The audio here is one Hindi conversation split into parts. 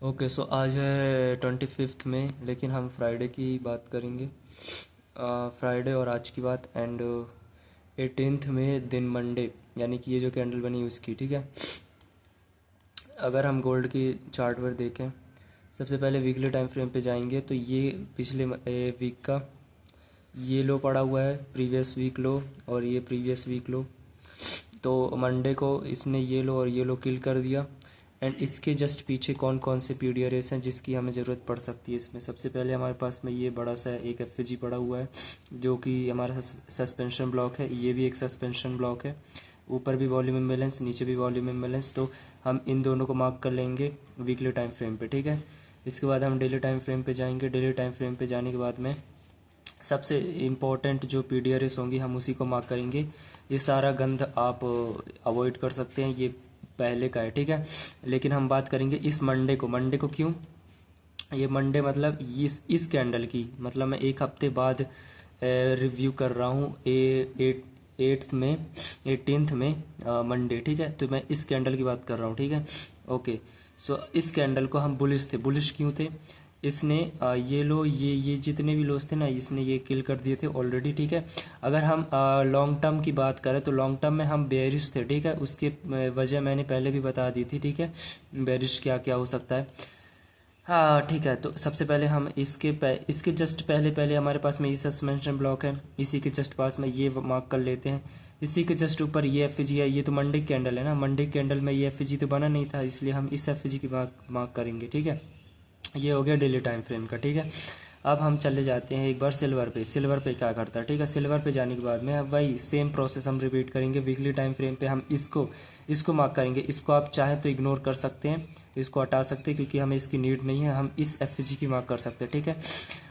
ओके, सो आज है 25 में, लेकिन हम फ्राइडे की बात करेंगे। फ्राइडे और आज की बात एंड 18 में दिन मंडे, यानी कि ये जो कैंडल बनी उसकी, ठीक है। अगर हम गोल्ड की चार्ट पर देखें, सबसे पहले वीकली टाइम फ्रेम पे जाएंगे तो ये पिछले वीक का ये लो पड़ा हुआ है, प्रीवियस वीक लो, और ये प्रीवियस वीक लो। तो मंडे को इसने ये लो और ये लो किल कर दिया। एंड इसके जस्ट पीछे कौन कौन से पीडीआरएस हैं जिसकी हमें ज़रूरत पड़ सकती है इसमें। सबसे पहले हमारे पास में ये बड़ा सा एक एफजी पड़ा हुआ है जो कि हमारा सस्पेंशन ब्लॉक है। ये भी एक सस्पेंशन ब्लॉक है, ऊपर भी वॉल्यूम इम्बैलेंस, नीचे भी वॉल्यूम इम्बैलेंस। तो हम इन दोनों को मार्क कर लेंगे वीकली टाइम फ्रेम पे, ठीक है। इसके बाद हम डेली टाइम फ्रेम पे जाएंगे। डेली टाइम फ्रेम पे जाने के बाद में सबसे इम्पोर्टेंट जो पीडीआरएस होंगी हम उसी को मार्क करेंगे। ये सारा गंध आप अवॉइड कर सकते हैं, ये पहले का है, ठीक है। लेकिन हम बात करेंगे इस मंडे को। मंडे को क्यों? ये मंडे मतलब इस कैंडल की, मतलब मैं एक हफ्ते बाद रिव्यू कर रहा हूँ। 18th में मंडे, ठीक है। तो मैं इस कैंडल की बात कर रहा हूँ, ठीक है। ओके, सो इस कैंडल को हम बुलिश थे। बुलिश क्यों थे? इसने ये लो, ये जितने भी लोस थे ना, इसने ये किल कर दिए थे ऑलरेडी, ठीक है। अगर हम लॉन्ग टर्म की बात करें तो लॉन्ग टर्म में हम बेरिश थे, ठीक है। उसके वजह मैंने पहले भी बता दी थी, ठीक है, बेरिश क्या क्या हो सकता है। हाँ, ठीक है। तो सबसे पहले हम इसके जस्ट पहले पहले हमारे पास में ये सस्पेंशन ब्लॉक है, इसी के जस्ट पास में ये मार्क कर लेते हैं। इसी के जस्ट ऊपर ये एफजी है। ये तो मंडे कैंडल है ना, मंडे कैंडल में ये एफजी तो बना नहीं था, इसलिए हम इस एफजी की मार्क करेंगे, ठीक है। ये हो गया डेली टाइम फ्रेम का, ठीक है। अब हम चले जाते हैं एक बार सिल्वर पे। सिल्वर पे क्या करता है, ठीक है। सिल्वर पे जाने के बाद में अब वही सेम प्रोसेस हम रिपीट करेंगे। वीकली टाइम फ्रेम पे हम इसको मार्क करेंगे। इसको आप चाहें तो इग्नोर कर सकते हैं, इसको हटा सकते हैं क्योंकि हमें इसकी नीड नहीं है। हम इस एफजी की मार्क कर सकते हैं, ठीक है।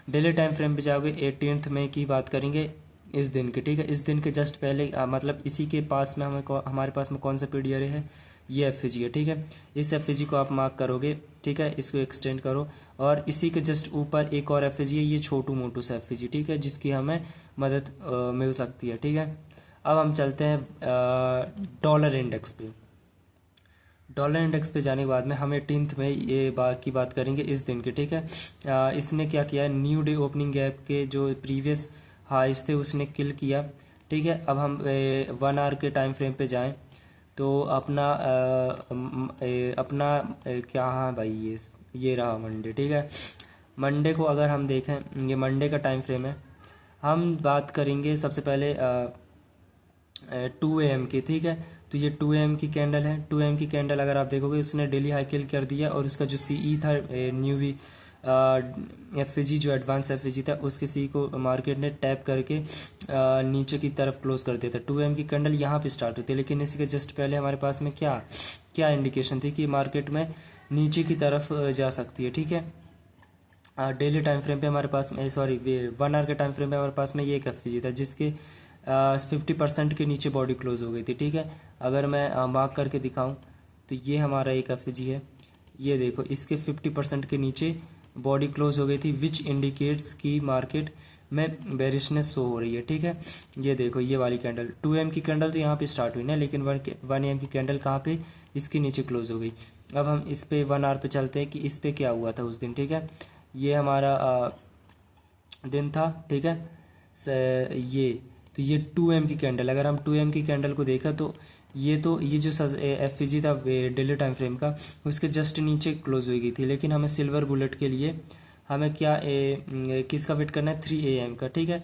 डेली टाइम फ्रेम पे जाओगे, 18th में की बात करेंगे, इस दिन की, ठीक है। इस दिन के जस्ट पहले मतलब इसी के पास में हमारे पास में कौन सा पीडीआर है, ये एफजी है, ठीक है। इस एफजी को आप मार्क करोगे, ठीक है। इसको एक्सटेंड करो और इसी के जस्ट ऊपर एक और एफजी है, ये छोटू मोटू सा एफजी, ठीक है, जिसकी हमें मदद मिल सकती है, ठीक है। अब हम चलते हैं डॉलर इंडेक्स पे। डॉलर इंडेक्स पे जाने के बाद में हम 18th में ये की बात करेंगे, इस दिन के, ठीक है। इसने क्या किया है, न्यू डे ओपनिंग गैप के जो प्रीवियस हाइस थे उसने किल किया, ठीक है। अब हम 1 आवर के टाइम फ्रेम पे जाएं तो क्या, हाँ भाई, ये रहा मंडे, ठीक है। मंडे को अगर हम देखें, ये मंडे का टाइम फ्रेम है। हम बात करेंगे सबसे पहले 2 AM की, ठीक है। तो ये 2 AM की कैंडल है। 2 AM की कैंडल अगर आप देखोगे उसने डेली हाई किल कर दिया और उसका जो सीई था, न्यू वी एफजी जो एडवांस एफजी था, उसके सी को मार्केट ने टैप करके नीचे की तरफ क्लोज कर दिया था। 2 AM की कैंडल यहाँ पे स्टार्ट होती है, लेकिन इसी के जस्ट पहले हमारे पास में क्या क्या इंडिकेशन थी कि मार्केट में नीचे की तरफ जा सकती है, ठीक है। डेली टाइम फ्रेम पे हमारे पास में, सॉरी 1 आवर के टाइम फ्रेम पे हमारे पास में ये एक एफजी था जिसके 50% के नीचे बॉडी क्लोज हो गई थी, ठीक है। अगर मैं मार्क करके दिखाऊं तो ये हमारा एक एफजी है, ये देखो, इसके 50% के नीचे बॉडी क्लोज हो गई थी, विच इंडिकेट्स की मार्केट में बेरिशनेस शो हो रही है, ठीक है। ये देखो, ये वाली कैंडल 2 AM की कैंडल तो यहाँ पे स्टार्ट हुई ना, लेकिन 1 AM की कैंडल कहाँ पे, इसके नीचे क्लोज हो गई। अब हम इस पे 1 आवर पे चलते हैं कि इस पे क्या हुआ था उस दिन, ठीक है। ये हमारा दिन था, ठीक है। ये 2 AM की कैंडल, अगर हम 2 AM की कैंडल को देखा तो ये जो एफजी था डेली टाइम फ्रेम का, उसके जस्ट नीचे क्लोज हो गई थी। लेकिन हमें सिल्वर बुलेट के लिए हमें क्या किसका वेट करना है, 3 AM का, ठीक है।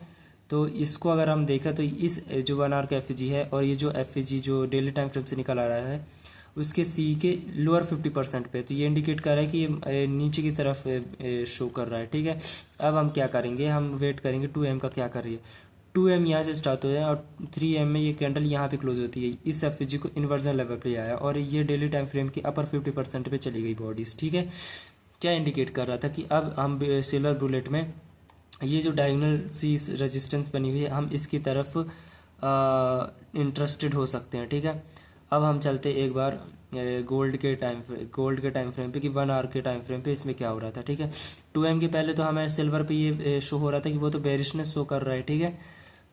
तो इसको अगर हम देखा तो इस जो 1 आवर का एफजी है और ये जो एफजी जो डेली टाइम फ्रेम से निकल आ रहा है उसके सी के लोअर 50% पे, तो ये इंडिकेट कर रहा है कि ये नीचे की तरफ शो कर रहा है, ठीक है। अब हम क्या करेंगे, हम वेट करेंगे 2 AM का क्या कर रही है। 2 AM यहाँ से स्टार्ट हो है और 3 AM में ये कैंडल यहाँ पे क्लोज होती है। इस एफजी को इन्वर्जन लेवल पे आया और ये डेली टाइम फ्रेम की अपर 50% पे चली गई बॉडीज, ठीक है। क्या इंडिकेट कर रहा था कि अब हम सिल्वर बुलेट में ये जो डायगोनल सी रेजिस्टेंस बनी हुई है, हम इसकी तरफ इंटरेस्टेड हो सकते हैं, ठीक है। अब हम चलते एक बार गोल्ड के टाइम फ्रेम पे कि 1 आवर के टाइम फ्रेम पे इसमें क्या हो रहा था, ठीक है। 2 AM के पहले तो हमें सिल्वर पे ये शो हो रहा था कि वो तो बेरिशनेस शो कर रहा है, ठीक है।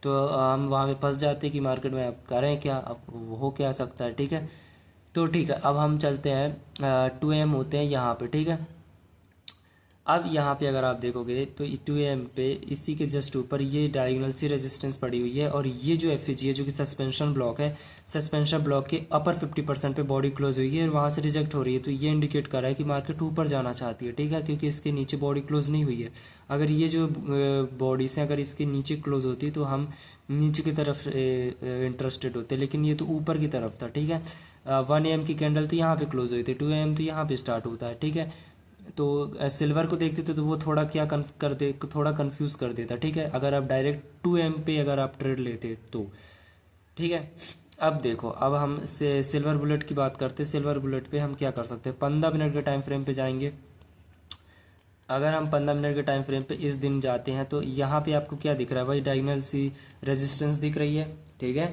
तो हम वहाँ पे फंस जाते हैं कि मार्केट में अब करें क्या, अब हो क्या सकता है, ठीक है। तो ठीक है, अब हम चलते हैं 2 AM होते हैं यहाँ पे, ठीक है। अब यहाँ पे अगर आप देखोगे तो 2am पे इसी के जस्ट ऊपर ये डायगोनल सी रेजिस्टेंस पड़ी हुई है, और ये जो एफजी है जो कि सस्पेंशन ब्लॉक है, सस्पेंशन ब्लॉक के अपर 50% पे बॉडी क्लोज हुई है और वहाँ से रिजेक्ट हो रही है। तो ये इंडिकेट कर रहा है कि मार्केट ऊपर जाना चाहती है, ठीक है, क्योंकि इसके नीचे बॉडी क्लोज नहीं हुई है। अगर ये जो बॉडीज हैं अगर इसके नीचे क्लोज होती तो हम नीचे की तरफ इंटरेस्टेड होते, लेकिन ये तो ऊपर की तरफ था, ठीक है। 1am की कैंडल तो यहाँ पे क्लोज हुई थी, 2am तो यहाँ पे स्टार्ट होता है, ठीक है। तो सिल्वर को देखते थे तो वो थोड़ा क्या थोड़ा कंफ्यूज कर देता, ठीक है, अगर आप डायरेक्ट 2m पे अगर आप ट्रेड लेते तो, ठीक है। अब देखो, अब हम सिल्वर बुलेट की बात करते हैं। सिल्वर बुलेट पे हम क्या कर सकते हैं, 15 मिनट के टाइम फ्रेम पे जाएंगे। अगर हम 15 मिनट के टाइम फ्रेम पे इस दिन जाते हैं तो यहाँ पे आपको क्या दिख रहा है भाई, डायगोनल सी रेजिस्टेंस दिख रही है, ठीक है,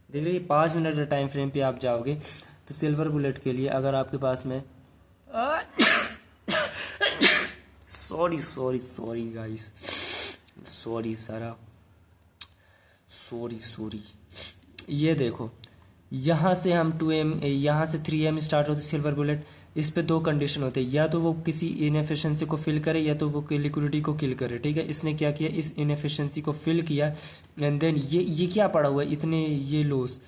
दिख रही है। 5 मिनट के टाइम फ्रेम पे आप जाओगे तो सिल्वर बुलेट के लिए अगर आपके पास में सॉरी गाइस, सॉरी सारा, सॉरी। ये देखो, यहाँ से हम 2m, यहाँ से 3m स्टार्ट होती है सिल्वर बुलेट। इस पे दो कंडीशन होते हैं, या तो वो किसी इनएफिशिएंसी को फिल करे या तो वो लिक्विडिटी को किल करे, ठीक है। इसने क्या किया, इस इनएफिशिएंसी को फिल किया एंड देन ये क्या पड़ा हुआ है, इतने ये लोस,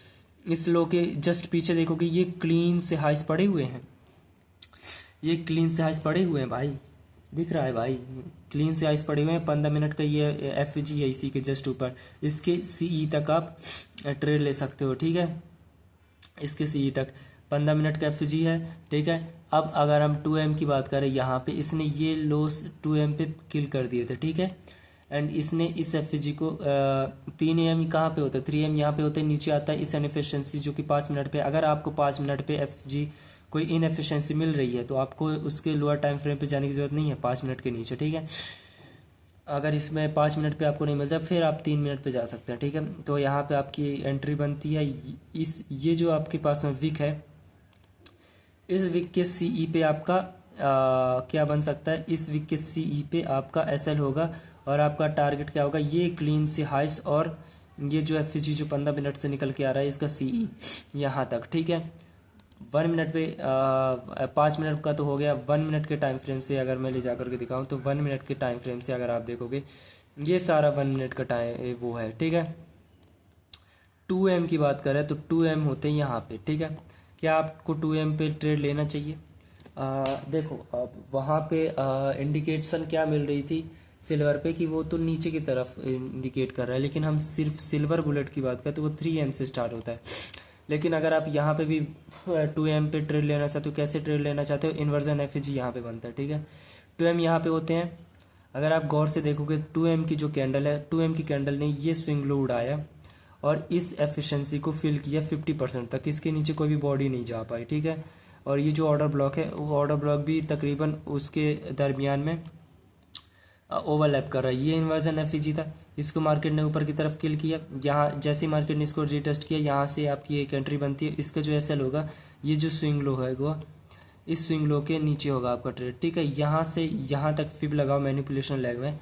इस लो के जस्ट पीछे देखोगे ये क्लीन से हाइस पड़े हुए हैं, ये क्लीन से हाइस पड़े हुए हैं भाई, दिख रहा है भाई, क्लीन से आइस पड़े हुए हैं। 15 मिनट का ये एफजी है इसी के जस्ट ऊपर, इसके सीई तक आप ट्रेड ले सकते हो, ठीक है, इसके सीई तक 15 मिनट का एफजी है, ठीक है। अब अगर हम 2m की बात करें, यहाँ पे इसने ये लोस 2m पे किल कर दिए थे, ठीक है, एंड इसने इस एफजी को 3am कहाँ पे होता है, 3m यहाँ पे होता है, नीचे आता है इस इनएफिशिएंसी जो कि 5 मिनट पे। अगर आपको 5 मिनट पे एफजी कोई इनएफिशिएंसी मिल रही है तो आपको उसके लोअर टाइम फ्रेम पे जाने की जरूरत नहीं है, 5 मिनट के नीचे, ठीक है। अगर इसमें 5 मिनट पे आपको नहीं मिलता फिर आप 3 मिनट पे जा सकते हैं, ठीक है। तो यहाँ पे आपकी एंट्री बनती है, ये जो आपके पास में विक है, इस विक के सीई पे आपका क्या बन सकता है, इस विक के सीई पे आपका एसएल होगा और आपका टारगेट क्या होगा, ये क्लीन से हाइस और ये जो एफजी जो 15 मिनट से निकल के आ रहा है इसका सीई यहाँ तक, ठीक है। 1 मिनट पे 5 मिनट का तो हो गया। 1 मिनट के टाइम फ्रेम से अगर मैं ले जा करके दिखाऊं तो 1 मिनट के टाइम फ्रेम से अगर आप देखोगे ये सारा 1 मिनट का टाइम वो है, ठीक है। 2m की बात करें तो 2m होते हैं यहाँ पे, ठीक है। क्या आपको 2m पे ट्रेड लेना चाहिए, देखो अब वहाँ पे इंडिकेशन क्या मिल रही थी सिल्वर पे कि वो तो नीचे की तरफ इंडिकेट कर रहा है, लेकिन हम सिर्फ सिल्वर बुलेट की बात करें तो वो 3m से स्टार्ट होता है। लेकिन अगर आप यहाँ पे भी 2m पे ट्रेड लेना चाहते हो, कैसे ट्रेड लेना चाहते हो, इन्वर्जन एफजी यहाँ पे बनता है, ठीक है। 2m यहाँ पे होते हैं। अगर आप गौर से देखोगे 2m की जो कैंडल है, 2m की कैंडल ने ये स्विंग लो उड़ाया और इस एफिशिएंसी को फिल किया 50% तक, इसके नीचे कोई भी बॉडी नहीं जा पाई, ठीक है। और ये जो ऑर्डर ब्लॉक है वो ऑर्डर ब्लॉक भी तकरीबन उसके दरमियान में ओवरलैप कर रहा है। ये इन्वर्जन एफजी था, इसको मार्केट ने ऊपर की तरफ किल किया। यहाँ जैसे मार्केट ने इसको रिटेस्ट किया, यहाँ से आपकी एक एंट्री बनती है। इसका जो एसएल होगा, ये जो स्विंग लो है वो इस स्विंग लो के नीचे होगा आपका ट्रेड, ठीक है। यहाँ से यहाँ तक फिब लगाओ मैनिपुलेशन लेग में,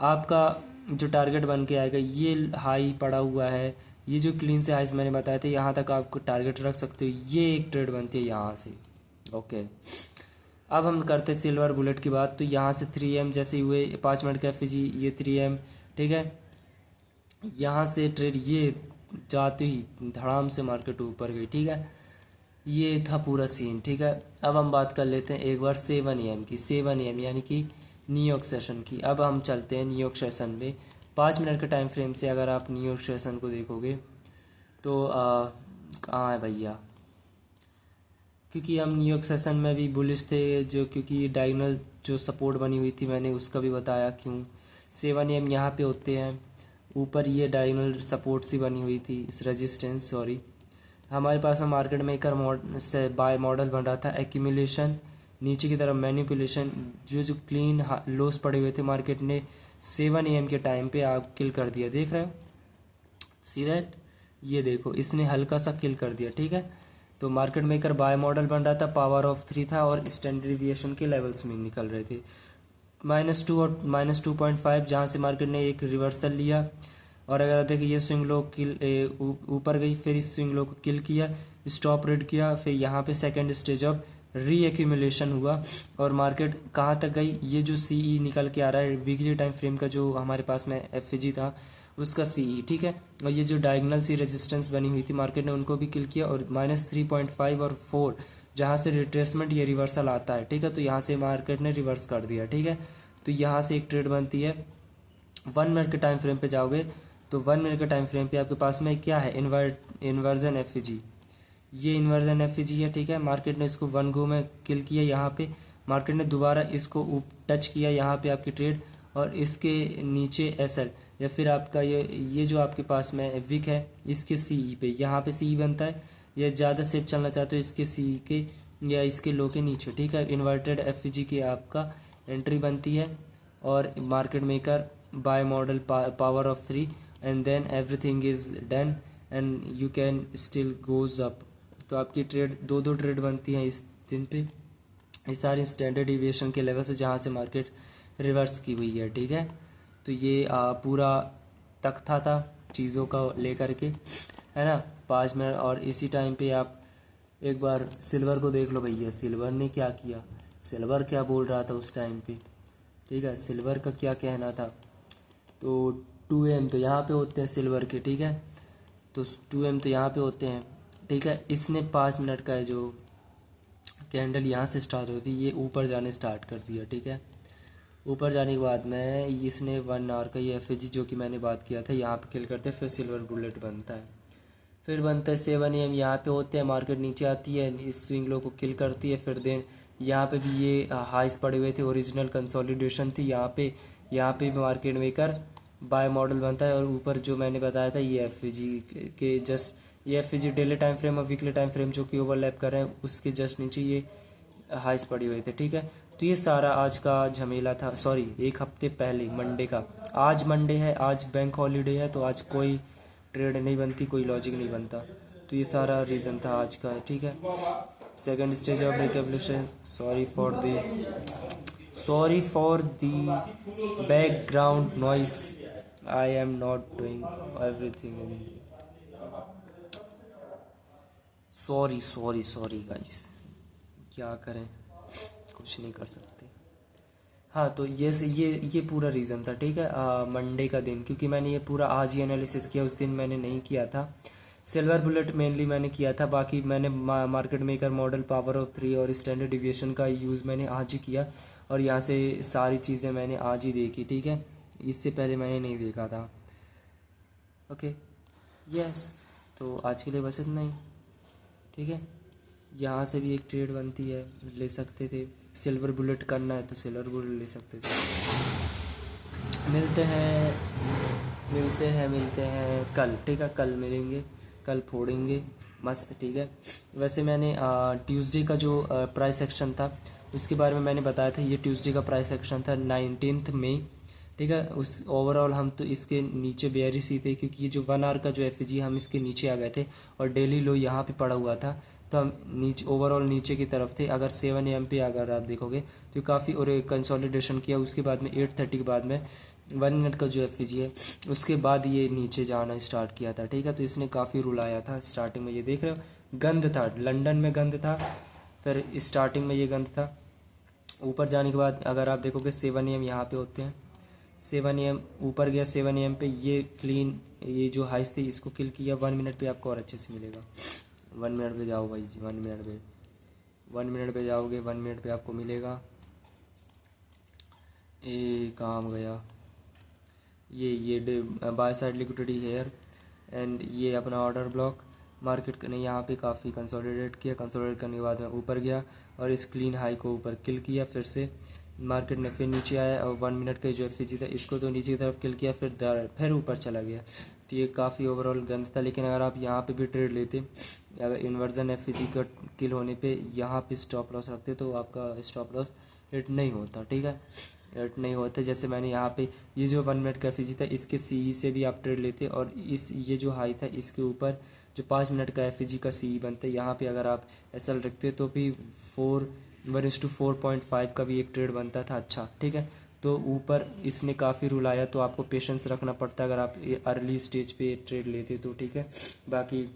आपका जो टारगेट बन के आएगा ये हाई पड़ा हुआ है, ये जो क्लीन से हाइस मैंने बताए थे यहाँ तक आपको टारगेट रख सकते हो, ये एक ट्रेड बनती है यहाँ से, ओके। अब हम करते हैं सिल्वर बुलेट की बात। तो यहाँ से 3m जैसे हुए 5 मिनट का एफजी, ये 3m, ठीक है। यहाँ से ट्रेड ये जाते ही धड़ाम से मार्केट ऊपर गई, ठीक है। ये था पूरा सीन, ठीक है। अब हम बात कर लेते हैं एक बार 7am की, 7am यानी कि न्यूयॉर्क सेशन की। अब हम चलते हैं न्यूयॉर्क सेशन में। 5 मिनट के टाइम फ्रेम से अगर आप न्यूयॉर्क सेशन को देखोगे तो कहाँ है भैया, क्योंकि हम न्यूयॉर्क सेशन में भी बुलिश थे, जो क्योंकि डायगोनल जो सपोर्ट बनी हुई थी मैंने उसका भी बताया क्यों। 7am यहाँ पे होते हैं, ऊपर ये डायगोनल सपोर्ट सी बनी हुई थी, इस रेजिस्टेंस, सॉरी। हमारे पास में मार्केट मेकर से बाय मॉडल बन रहा था, एक्यूमुलेशन, नीचे की तरफ मैनिपुलेशन, जो क्लीन लॉस पड़े हुए थे मार्केट ने 7am के टाइम पे आप किल कर दिया, देख रहे हो, सी दैट, ये देखो इसने हल्का सा किल कर दिया, ठीक है। तो मार्केट मेकर बाय मॉडल बन रहा था, पावर ऑफ 3 था और स्टैंडर्ड डिविएशन के लेवल्स में निकल रहे थे -2 और -2.5, जहां से मार्केट ने एक रिवर्सल लिया। और अगर आप देखिए ये स्विंग लो किल ऊपर गई, फिर इस स्विंग लो को किल किया, स्टॉप रेड किया, फिर यहाँ पे सेकंड स्टेज ऑफ रीएक्यूमुलेशन हुआ और मार्केट कहाँ तक गई, ये जो सीई निकल के आ रहा है वीकली टाइम फ्रेम का जो हमारे पास में एफजी था उसका सीई, ठीक है। और ये जो डायगोनल सी रेजिस्टेंस बनी हुई थी मार्केट ने उनको भी किल किया, और -3.5 और 4 जहाँ से रिट्रेसमेंट ये रिवर्सल आता है, ठीक है, तो यहाँ से मार्केट ने रिवर्स कर दिया, ठीक है। तो यहाँ से एक ट्रेड बनती है। 1 मिनट के टाइम फ्रेम पे जाओगे तो 1 मिनट के टाइम फ्रेम पे आपके पास में क्या है, इन्वर्जन एफजी, ये इन्वर्जन एफजी है, ठीक है। मार्केट ने इसको 1 गो में किल किया, यहाँ पे मार्केट ने दोबारा इसको टच किया, यहाँ पे आपकी ट्रेड, और इसके नीचे एसएल या फिर आपका ये जो आपके पास में विक है इसके सीई पे, यहाँ पे सीई बनता है, या ज़्यादा सेफ चलना चाहते हो इसके सीई के या इसके लो के नीचे, ठीक है। इन्वर्टेड एफजी की आपका एंट्री बनती है, और market maker buy model power of 3 and then everything is done and you can still goes up. तो आपकी ट्रेड दो ट्रेड बनती हैं इस दिन पे, ये सारे स्टैंडर्ड डिविएशन के लेवल से जहाँ से मार्केट रिवर्स की हुई है, ठीक है। तो ये पूरा तख्ता था चीज़ों का लेकर के, है ना, 5 मिनट। और इसी टाइम पे आप एक बार सिल्वर को देख लो भैया, सिल्वर ने क्या किया, सिल्वर क्या बोल रहा था उस टाइम पे, ठीक है, सिल्वर का क्या कहना था। तो 2M तो यहाँ पे होते हैं सिल्वर के, ठीक है, तो 2M तो यहाँ पे होते हैं, ठीक है। इसने 5 मिनट का जो कैंडल यहाँ से स्टार्ट होती है ये ऊपर जाने स्टार्ट कर दिया, ठीक है। ऊपर जाने के बाद में इसने 1 आवर का ये एफजी जो कि मैंने बात किया था यहाँ पे किल करते हैं, फिर सिल्वर बुलेट बनता है, फिर बनता है 7AM यहाँ पे होते हैं, मार्केट नीचे आती है, इस स्विंग लो को किल करती है, फिर देन यहाँ पे भी ये हाइस पड़े हुए थे, ओरिजिनल कंसोलिडेशन थी यहाँ पे भी मार्केट मेकर बाय मॉडल बनता है, और ऊपर जो मैंने बताया था ये एफजी के जस्ट, ये एफजी डेली टाइम फ्रेम और वीकली टाइम फ्रेम जो कि ओवरलैप कर रहे हैं उसके जस्ट नीचे ये हाइस पड़ी हुए थे, ठीक है। तो ये सारा आज का झमेला था, सॉरी एक हफ्ते पहले मंडे का, आज मंडे है, आज बैंक हॉलीडे है, तो आज कोई ट्रेड नहीं बनती, कोई लॉजिक नहीं बनता, तो ये सारा रीज़न था आज का, ठीक है। Second stage of recapitulation, sorry for the background noise, I am not doing everything in, sorry guys, क्या करें, कुछ नहीं कर सकते। हाँ, तो ये पूरा रीज़न था, ठीक है, मंडे का दिन, क्योंकि मैंने ये पूरा आज ही एनालिसिस किया, उस दिन मैंने नहीं किया था। सिल्वर बुलेट मेनली मैंने किया था, बाकी मैंने market maker model power of 3 और स्टैंडर्ड डिविएशन का यूज़ मैंने आज ही किया, और यहाँ से सारी चीज़ें मैंने आज ही देखी, ठीक है, इससे पहले मैंने नहीं देखा था। ओके, यस, तो आज के लिए बस इतना ही, ठीक है। यहाँ से भी एक ट्रेड बनती है, ले सकते थे, सिल्वर बुलेट करना है तो सिल्वर बुलेट ले सकते थे। मिलते हैं कल, ठीक है, कल मिलेंगे, कल फोड़ेंगे मस्त, ठीक है। वैसे मैंने ट्यूसडे का जो प्राइस एक्शन था उसके बारे में मैंने बताया था, ये ट्यूसडे का प्राइस एक्शन था 19 मई, ठीक है। उस ओवरऑल हम तो इसके नीचे बेयरिश ही थे, क्योंकि ये जो 1 आवर का जो एफजी हम इसके नीचे आ गए थे, और डेली लो यहाँ पे पड़ा हुआ था, तो हम नीचे ओवरऑल नीचे की तरफ थे। अगर 7AM पे अगर आप देखोगे तो काफ़ी और कंसोलिडेशन किया, उसके बाद में 8:30 के बाद में 1 मिनट का जो एफजी है उसके बाद ये नीचे जाना स्टार्ट किया था, ठीक है। तो इसने काफ़ी रुलाया था स्टार्टिंग में, ये देख रहे हो गंद था, लंदन में गंद था, फिर स्टार्टिंग में ये गंद था। ऊपर जाने के बाद अगर आप देखोगे 7AM यहाँ पे होते हैं, 7AM ऊपर गया, 7AM पे ये क्लीन, ये जो हाइस थी इसको किल किया। 1 मिनट पे आपको और अच्छे से मिलेगा, 1 मिनट पे जाओ भाई जी, 1 मिनट पे जाओगे, 1 मिनट पे आपको मिलेगा। ये काम गया, ये buy side liquidity here, and ये अपना ऑर्डर ब्लॉक। मार्केट ने यहाँ पे काफ़ी कंसोलिडेट किया, कंसोलिडेट करने के बाद में ऊपर गया और इस क्लीन हाई को ऊपर किल किया, फिर से मार्केट ने फिर नीचे आया, और 1 मिनट का जो एफजी था इसको तो नीचे की तरफ किल किया, फिर ऊपर चला गया। तो ये काफ़ी ओवरऑल गंद था, लेकिन अगर आप यहाँ पे भी ट्रेड लेते, अगर इन्वर्जन एफजी का किल होने पे यहाँ पे स्टॉप लॉस रखते तो आपका स्टॉप लॉस हिट नहीं होता, ठीक है, हिट नहीं होता। जैसे मैंने यहाँ पे ये जो 1 मिनट का एफजी था इसके सीई से भी आप ट्रेड लेते, और ये जो हाई था इसके ऊपर जो 5 मिनट का एफजी का सीई बनता है, यहाँ पे अगर आप एसएल रखते तो भी 1:4.5 का भी एक ट्रेड बनता था, अच्छा, ठीक है। तो ऊपर इसने काफ़ी रूल आया, तो आपको पेशेंस रखना पड़ता है अगर आप अर्ली स्टेज पे ट्रेड लेते तो, ठीक है। बाकी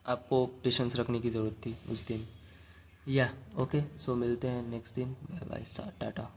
आपको पेशेंस रखने की ज़रूरत थी उस दिन, या ओके, सो मिलते हैं नेक्स्ट दिन। Bye bye, Tata.